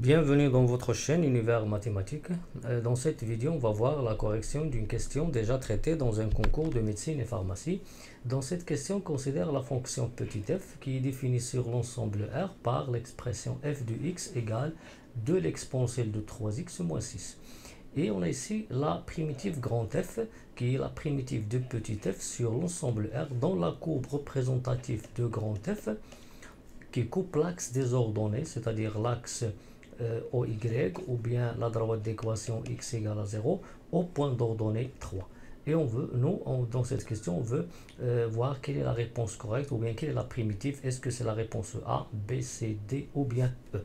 Bienvenue dans votre chaîne Univers Mathématiques. Dans cette vidéo, on va voir la correction d'une question déjà traitée dans un concours de médecine et pharmacie. Dans cette question, on considère la fonction petit f qui est définie sur l'ensemble R par l'expression f de x égale 2 l'exponentielle de 3x moins 6. Et on a ici la primitive grand F qui est la primitive de petit f sur l'ensemble R dans la courbe représentative de grand F qui coupe l'axe des ordonnées, c'est-à-dire l'axe OY ou bien la droite d'équation x égale à 0 au point d'ordonnée 3. Et dans cette question, on veut voir quelle est la réponse correcte ou bien quelle est la primitive. Est-ce que c'est la réponse A, B, C, D ou bien E?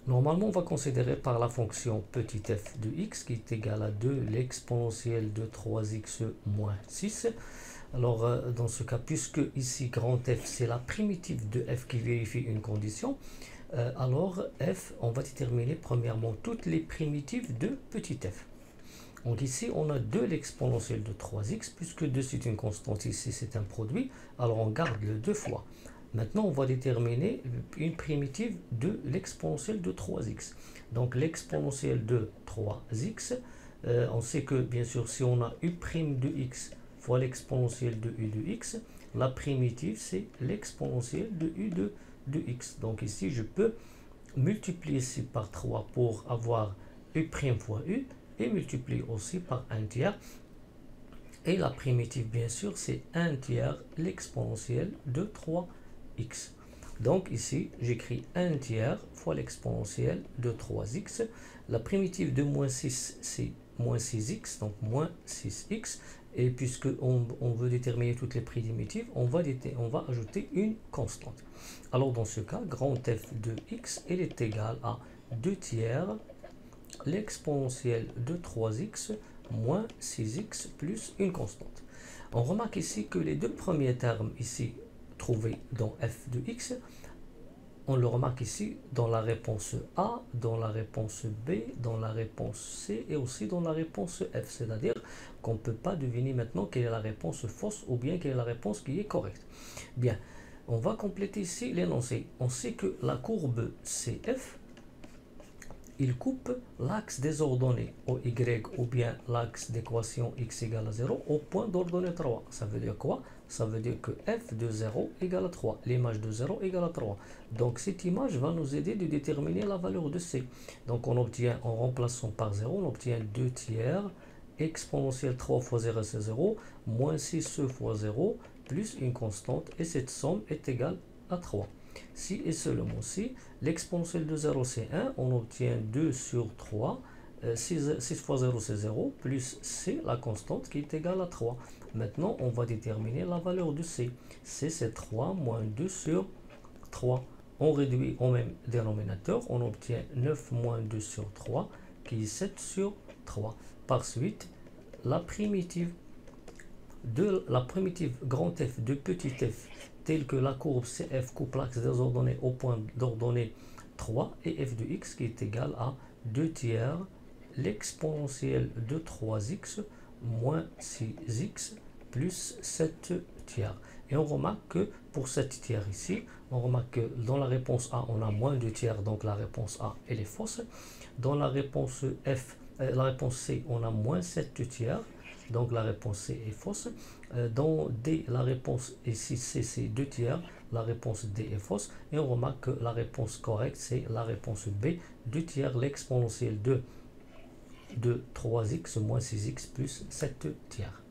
Normalement, on va considérer par la fonction petit f de x qui est égal à 2 l'exponentielle de 3x moins 6. Alors, dans ce cas, puisque ici, grand F, c'est la primitive de f qui vérifie une condition, alors f, on va déterminer premièrement toutes les primitives de petit f. Donc ici, on a 2 l'exponentielle de 3x, puisque 2 c'est une constante, ici c'est un produit, alors on garde le 2 fois. Maintenant, on va déterminer une primitive de l'exponentielle de 3x. Donc l'exponentielle de 3x, on sait que bien sûr, si on a u' de x fois l'exponentielle de u de x, la primitive c'est l'exponentielle de u de x. Donc ici, je peux multiplier ici par 3 pour avoir u' fois u et multiplier aussi par 1 tiers. Et la primitive, bien sûr, c'est 1 tiers l'exponentielle de 3x. Donc ici, j'écris 1 tiers fois l'exponentielle de 3x. La primitive de moins 6, c'est moins 6x, donc moins 6x. Et puisque on veut déterminer toutes les primitives, on va ajouter une constante. Alors dans ce cas, grand F de x, elle est égale à 2 tiers l'exponentielle de 3x moins 6x plus une constante. On remarque ici que les deux premiers termes ici trouvés dans f de x, on le remarque ici dans la réponse A, dans la réponse B, dans la réponse C et aussi dans la réponse F. C'est-à-dire qu'on ne peut pas deviner maintenant quelle est la réponse fausse ou bien quelle est la réponse qui est correcte. Bien, on va compléter ici l'énoncé. On sait que la courbe CF, il coupe l'axe des ordonnées OY ou bien l'axe d'équation x égale à 0 au point d'ordonnée 3. Ça veut dire quoi? Ça veut dire que f de 0 égale à 3. L'image de 0 égale à 3. Donc cette image va nous aider de déterminer la valeur de c. Donc on obtient, en remplaçant par 0, on obtient 2 tiers exponentielle 3 fois 0 c'est 0, moins 6 fois 0, plus une constante, et cette somme est égale à 3. Si et seulement si l'exponentielle de 0 c'est 1, on obtient 2 sur 3, 6 fois 0 c'est 0, plus c, la constante qui est égale à 3. Maintenant, on va déterminer la valeur de c. c c'est 3 moins 2 sur 3. On réduit au même dénominateur, on obtient 9 moins 2 sur 3, qui est 7 sur 3. Par suite, la primitive grand F de petit f, telle que la courbe CF coupe l'axe des ordonnées au point d'ordonnée 3 et f de x qui est égal à 2 tiers l'exponentielle de 3x moins 6x plus 7 tiers. Et on remarque que pour 7 tiers ici, on remarque que dans la réponse A, on a moins 2 tiers, donc la réponse A, elle est fausse. Dans la réponse C, on a moins 7 tiers, donc la réponse C est fausse. Dans D, la réponse ici C, c'est 2 tiers, la réponse D est fausse. Et on remarque que la réponse correcte, c'est la réponse B, 2 tiers l'exponentielle de 3x moins 6x plus 7 tiers.